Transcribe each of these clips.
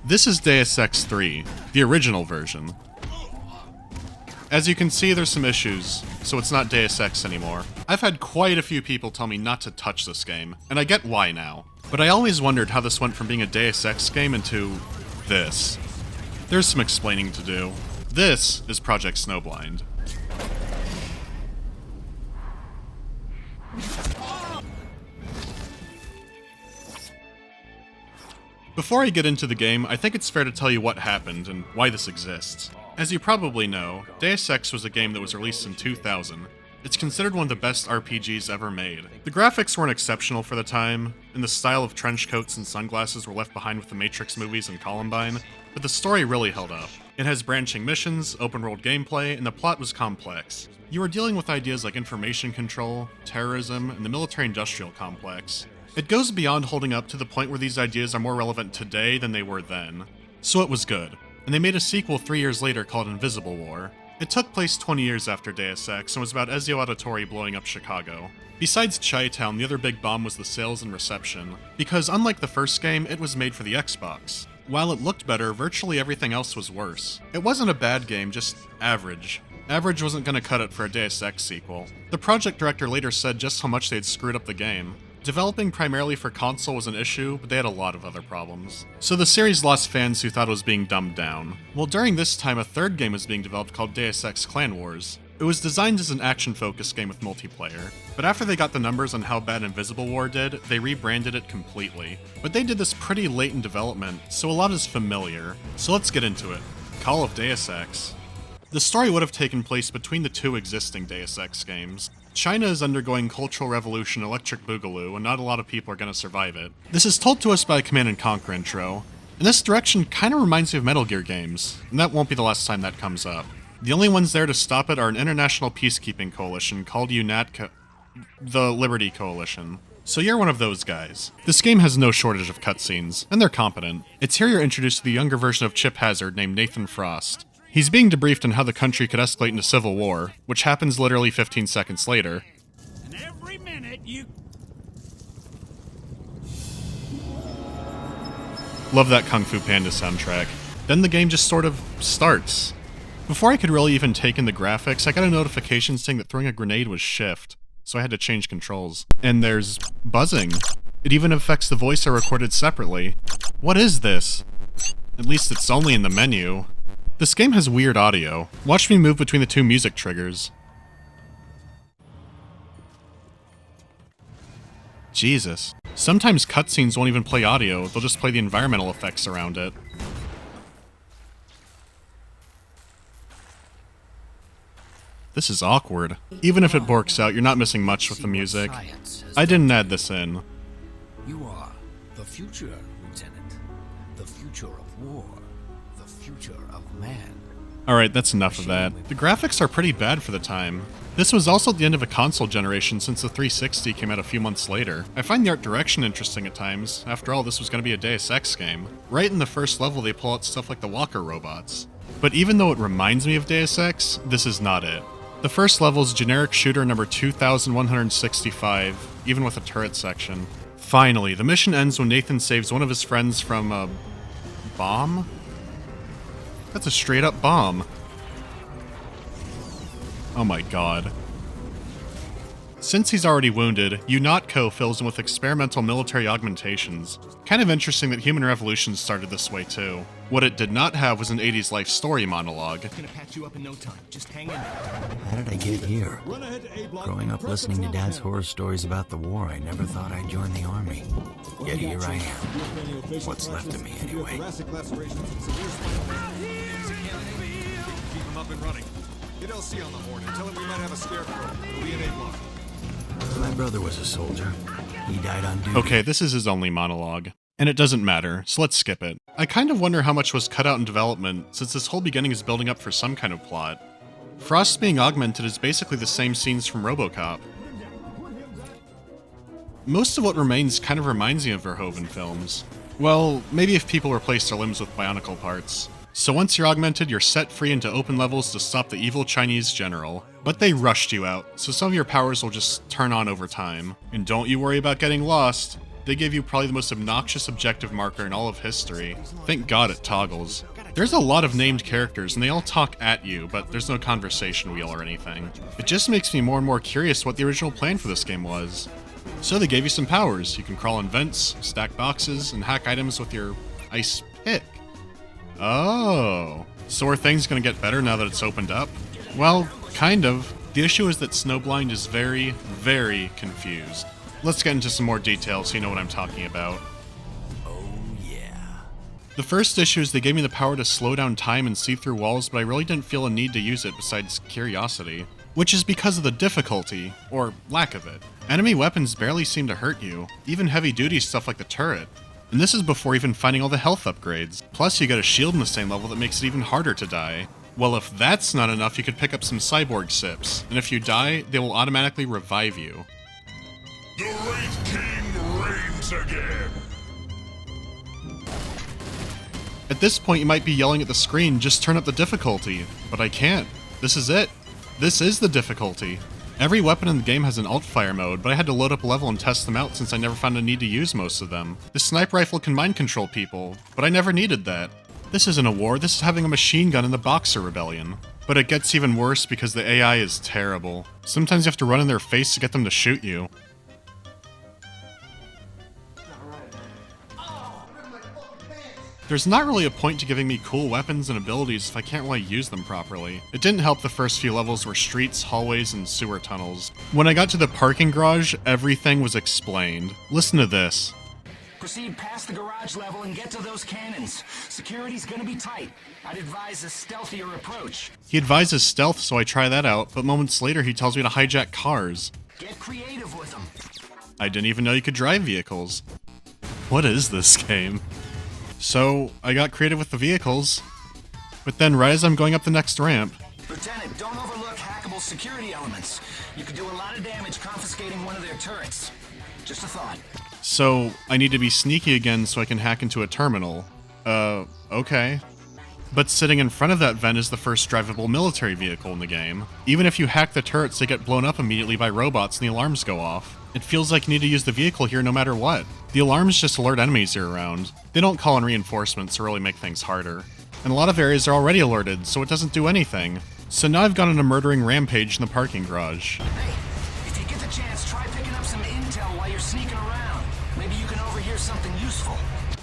This is Deus Ex 3, the original version. As you can see, there's some issues, so it's not Deus Ex anymore. I've had quite a few people tell me not to touch this game, and I get why now. But I always wondered how this went from being a Deus Ex game into this. There's some explaining to do. This is Project Snowblind. Before I get into the game, I think it's fair to tell you what happened and why this exists. As you probably know, Deus Ex was a game that was released in 2000. It's considered one of the best RPGs ever made. The graphics weren't exceptional for the time, and the style of trench coats and sunglasses were left behind with the Matrix movies and Columbine, but the story really held up. It has branching missions, open-world gameplay, and the plot was complex. You were dealing with ideas like information control, terrorism, and the military-industrial complex. It goes beyond holding up to the point where these ideas are more relevant today than they were then. So it was good, and they made a sequel 3 years later called Invisible War. It took place 20 years after Deus Ex and was about Ezio Auditore blowing up Chicago. Besides Chi-Town, the other big bomb was the sales and reception, because unlike the first game, it was made for the Xbox. While it looked better, virtually everything else was worse. It wasn't a bad game, just average. Average wasn't gonna cut it for a Deus Ex sequel. The project director later said just how much they had screwed up the game. Developing primarily for console was an issue, but they had a lot of other problems. So the series lost fans who thought it was being dumbed down. Well, during this time, a third game was being developed called Deus Ex Clan Wars. It was designed as an action-focused game with multiplayer, but after they got the numbers on how bad Invisible War did, they rebranded it completely. But they did this pretty late in development, so a lot is familiar. So let's get into it. Call of Deus Ex. The story would have taken place between the two existing Deus Ex games. China is undergoing Cultural Revolution Electric Boogaloo, and not a lot of people are going to survive it. This is told to us by a Command & Conquer intro, and this direction kind of reminds me of Metal Gear games, and that won't be the last time that comes up. The only ones there to stop it are an international peacekeeping coalition called the Liberty Coalition. So you're one of those guys. This game has no shortage of cutscenes, and they're competent. It's here you're introduced to the younger version of Chip Hazard named Nathan Frost. He's being debriefed on how the country could escalate into civil war, which happens literally 15 seconds later. And every minute you... Love that Kung Fu Panda soundtrack. Then the game just sort of starts. Before I could really even take in the graphics, I got a notification saying that throwing a grenade was shift, so I had to change controls. And there's buzzing. It even affects the voice I recorded separately. What is this? At least it's only in the menu. This game has weird audio. Watch me move between the two music triggers. Jesus. Sometimes cutscenes won't even play audio, they'll just play the environmental effects around it. This is awkward. Even if it borks out, you're not missing much with the music. I didn't add this in. You are the future, Lieutenant. The future of war. The future of man. Alright, that's enough of that. The graphics are pretty bad for the time. This was also the end of a console generation since the 360 came out a few months later. I find the art direction interesting at times. After all, this was going to be a Deus Ex game. Right in the first level, they pull out stuff like the walker robots. But even though it reminds me of Deus Ex, this is not it. The first level is generic shooter number 2165, even with a turret section. Finally, the mission ends when Nathan saves one of his friends from a... bomb? That's a straight up bomb. Oh my god. Since he's already wounded, UNOTCO fills him with experimental military augmentations. Kind of interesting that Human Revolution started this way too. What it did not have was an 80s life story monologue. Gonna patch you up in no time. Just hang in there. How did I get here? Growing up listening to Dad's horror stories about the war, I never thought I'd join the army. Yet here I am. What's left of me, anyway? Keep him up and running. Get LC on the horn and tell him we might have a scarecrow. It'll be an A-block. My brother was a soldier. He died on duty. Okay, this is his only monologue. And it doesn't matter, so let's skip it. I kind of wonder how much was cut out in development, since this whole beginning is building up for some kind of plot. Frost being augmented is basically the same scenes from RoboCop. Most of what remains kind of reminds me of Verhoeven films. Well, maybe if people replace their limbs with bionicle parts. So once you're augmented, you're set free into open levels to stop the evil Chinese general. But they rushed you out, so some of your powers will just turn on over time. And don't you worry about getting lost. They gave you probably the most obnoxious objective marker in all of history. Thank God it toggles. There's a lot of named characters, and they all talk at you, but there's no conversation wheel or anything. It just makes me more and more curious what the original plan for this game was. So they gave you some powers. You can crawl in vents, stack boxes, and hack items with your ice pick. Oh. So are things gonna get better now that it's opened up? Well, kind of. The issue is that Snowblind is very, very confused. Let's get into some more details so you know what I'm talking about. The first issue is they gave me the power to slow down time and see through walls, but I really didn't feel a need to use it besides curiosity. Which is because of the difficulty, or lack of it. Enemy weapons barely seem to hurt you, even heavy-duty stuff like the turret. And this is before even finding all the health upgrades. Plus you get a shield in the same level that makes it even harder to die. Well, if that's not enough, you could pick up some cyborg sips, and if you die, they will automatically revive you. The Wraith King reigns again! At this point, you might be yelling at the screen, just turn up the difficulty. But I can't. This is it. This is the difficulty. Every weapon in the game has an alt-fire mode, but I had to load up a level and test them out since I never found a need to use most of them. The sniper rifle can mind control people, but I never needed that. This isn't a war, this is having a machine gun in the Boxer Rebellion. But it gets even worse because the AI is terrible. Sometimes you have to run in their face to get them to shoot you. There's not really a point to giving me cool weapons and abilities if I can't really use them properly. It didn't help the first few levels were streets, hallways, and sewer tunnels. When I got to the parking garage, everything was explained. Listen to this. Proceed past the garage level and get to those cannons. Security's gonna be tight. I'd advise a stealthier approach. He advises stealth, so I try that out, but moments later he tells me to hijack cars. Get creative with them. I didn't even know you could drive vehicles. What is this game? So, I got creative with the vehicles, but then right as I'm going up the next ramp... Lieutenant, don't overlook hackable security elements. You could do a lot of damage confiscating one of their turrets. Just a thought. So, I need to be sneaky again so I can hack into a terminal. Okay. But sitting in front of that vent is the first drivable military vehicle in the game. Even if you hack the turrets, they get blown up immediately by robots and the alarms go off. It feels like you need to use the vehicle here no matter what. The alarms just alert enemies you're around. They don't call in reinforcements or really make things harder. And a lot of areas are already alerted, so it doesn't do anything. So now I've gone on a murdering rampage in the parking garage. Hey, if you get the chance, try picking up some intel while you're sneaking around. Maybe you can overhear something useful.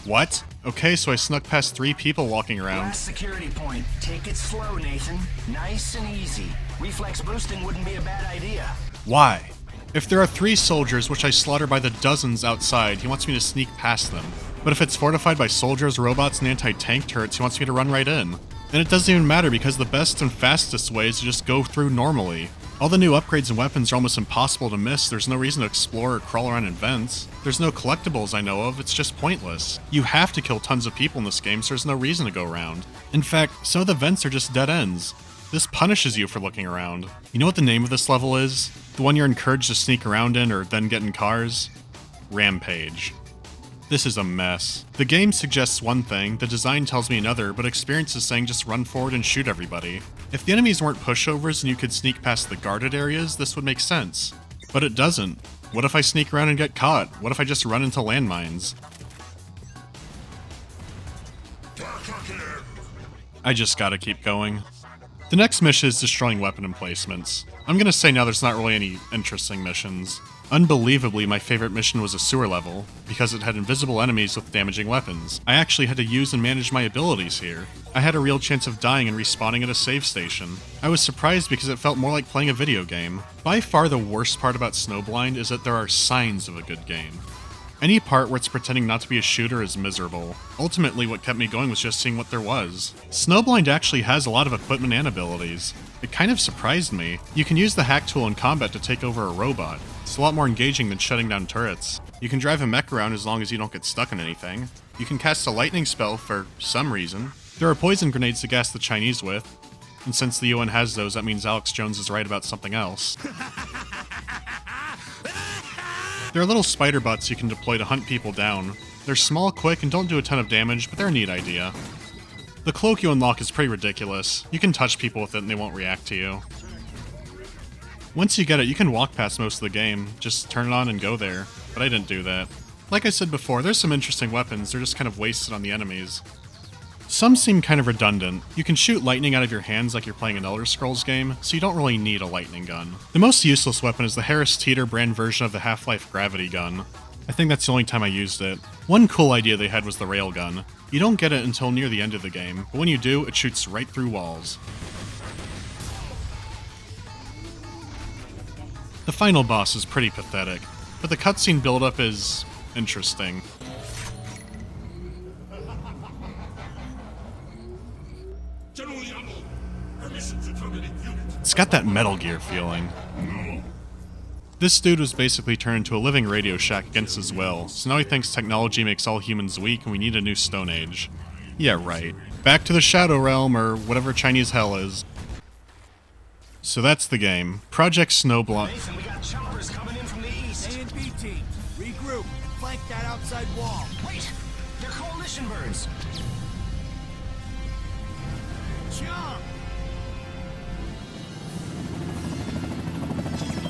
What? Okay, so I snuck past 3 people walking around. Last security point. Take it slow, Nathan. Nice and easy. Reflex boosting wouldn't be a bad idea. Why? If there are 3 soldiers, which I slaughter by the dozens outside, he wants me to sneak past them. But if it's fortified by soldiers, robots, and anti-tank turrets, he wants me to run right in. And it doesn't even matter because the best and fastest way is to just go through normally. All the new upgrades and weapons are almost impossible to miss, there's no reason to explore or crawl around in vents. There's no collectibles I know of, it's just pointless. You have to kill tons of people in this game, so there's no reason to go around. In fact, some of the vents are just dead ends. This punishes you for looking around. You know what the name of this level is? The one you're encouraged to sneak around in or then get in cars? Rampage. This is a mess. The game suggests one thing, the design tells me another, but experience is saying just run forward and shoot everybody. If the enemies weren't pushovers and you could sneak past the guarded areas, this would make sense. But it doesn't. What if I sneak around and get caught? What if I just run into landmines? I just gotta keep going. The next mission is destroying weapon emplacements. I'm gonna say now there's not really any interesting missions. Unbelievably, my favorite mission was a sewer level, because it had invisible enemies with damaging weapons. I actually had to use and manage my abilities here. I had a real chance of dying and respawning at a save station. I was surprised because it felt more like playing a video game. By far the worst part about Snowblind is that there are signs of a good game. Any part where it's pretending not to be a shooter is miserable. Ultimately, what kept me going was just seeing what there was. Snowblind actually has a lot of equipment and abilities. It kind of surprised me. You can use the hack tool in combat to take over a robot. It's a lot more engaging than shutting down turrets. You can drive a mech around as long as you don't get stuck in anything. You can cast a lightning spell for some reason. There are poison grenades to gas the Chinese with. And since the UN has those, that means Alex Jones is right about something else. There are little spider butts you can deploy to hunt people down. They're small, quick, and don't do a ton of damage, but they're a neat idea. The cloak you unlock is pretty ridiculous. You can touch people with it and they won't react to you. Once you get it, you can walk past most of the game. Just turn it on and go there. But I didn't do that. Like I said before, there's some interesting weapons, they're just kind of wasted on the enemies. Some seem kind of redundant. You can shoot lightning out of your hands like you're playing an Elder Scrolls game, so you don't really need a lightning gun. The most useless weapon is the Harris Teeter brand version of the Half-Life gravity gun. I think that's the only time I used it. One cool idea they had was the railgun. You don't get it until near the end of the game, but when you do, it shoots right through walls. The final boss is pretty pathetic, but the cutscene buildup is interesting. It's got that Metal Gear feeling. This dude was basically turned into a living Radio Shack against his will, so now he thinks technology makes all humans weak and we need a new Stone Age. Yeah, right. Back to the Shadow Realm, or whatever Chinese hell is. So that's the game. Project Snowblock. Mason, we got choppers coming in from the east. A and B teams, regroup. Flank that outside wall. Wait! They're coalition birds. Jump!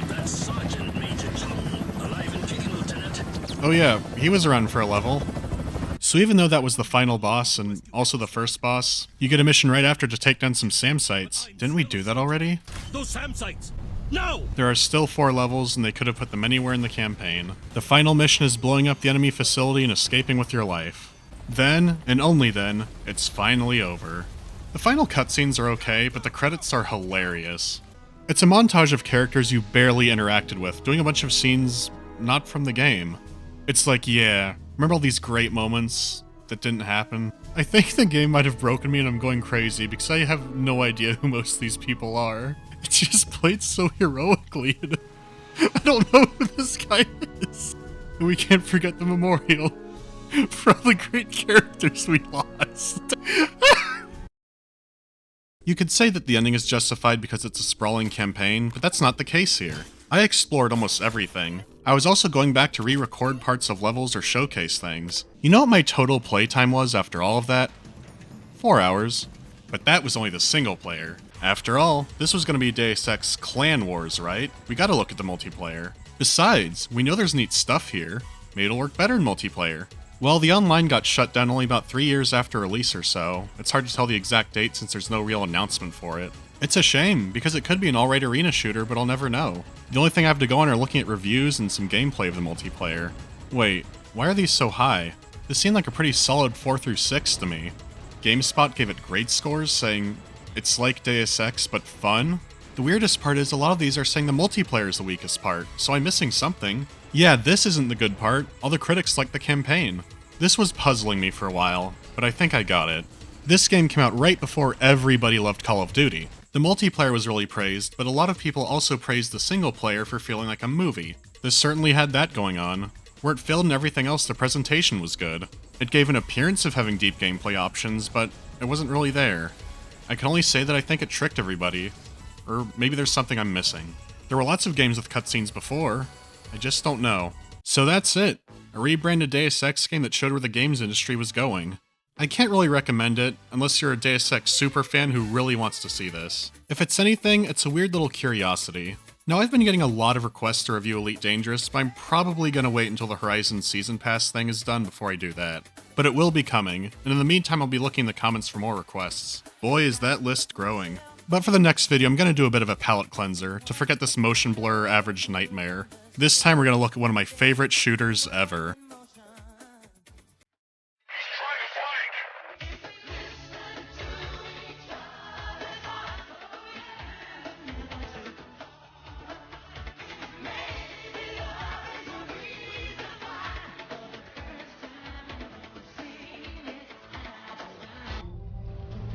That's Sergeant Major Chung. Alive and kicking, Lieutenant. Oh yeah, he was around for a level. So even though that was the final boss, and also the first boss, you get a mission right after to take down some SAM sites. Didn't we do that already? Those SAM sites! No! There are still 4 levels, and they could have put them anywhere in the campaign. The final mission is blowing up the enemy facility and escaping with your life. Then, and only then, it's finally over. The final cutscenes are okay, but the credits are hilarious. It's a montage of characters you barely interacted with, doing a bunch of scenes not from the game. It's like, yeah, remember all these great moments that didn't happen? I think the game might have broken me and I'm going crazy because I have no idea who most of these people are. It's just played so heroically. I don't know who this guy is. And we can't forget the memorial for all the great characters we lost. You could say that the ending is justified because it's a sprawling campaign, but that's not the case here. I explored almost everything. I was also going back to re-record parts of levels or showcase things. You know what my total playtime was after all of that? 4 hours. But that was only the single player. After all, this was going to be Deus Ex Clan Wars, right? We gotta look at the multiplayer. Besides, we know there's neat stuff here. Maybe it'll work better in multiplayer. Well, the online got shut down only about 3 years after release or so. It's hard to tell the exact date since there's no real announcement for it. It's a shame, because it could be an alright arena shooter, but I'll never know. The only thing I have to go on are looking at reviews and some gameplay of the multiplayer. Wait, why are these so high? This seemed like a pretty solid 4 through 6 to me. GameSpot gave it great scores, saying it's like Deus Ex, but fun. The weirdest part is a lot of these are saying the multiplayer is the weakest part, so I'm missing something. Yeah, this isn't the good part. All the critics like the campaign. This was puzzling me for a while, but I think I got it. This game came out right before everybody loved Call of Duty. The multiplayer was really praised, but a lot of people also praised the single player for feeling like a movie. This certainly had that going on. Where it failed in everything else, the presentation was good. It gave an appearance of having deep gameplay options, but it wasn't really there. I can only say that I think it tricked everybody. Or maybe there's something I'm missing. There were lots of games with cutscenes before. I just don't know. So that's it. A rebranded Deus Ex game that showed where the games industry was going. I can't really recommend it, unless you're a Deus Ex super fan who really wants to see this. If it's anything, it's a weird little curiosity. Now, I've been getting a lot of requests to review Elite Dangerous, but I'm probably gonna wait until the Horizon Season Pass thing is done before I do that. But it will be coming, and in the meantime I'll be looking in the comments for more requests. Boy, is that list growing. But for the next video, I'm gonna do a bit of a palate cleanser, to forget this motion blur average nightmare. This time we're gonna look at one of my favorite shooters ever.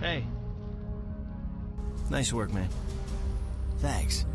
Hey. Nice work, man. Thanks.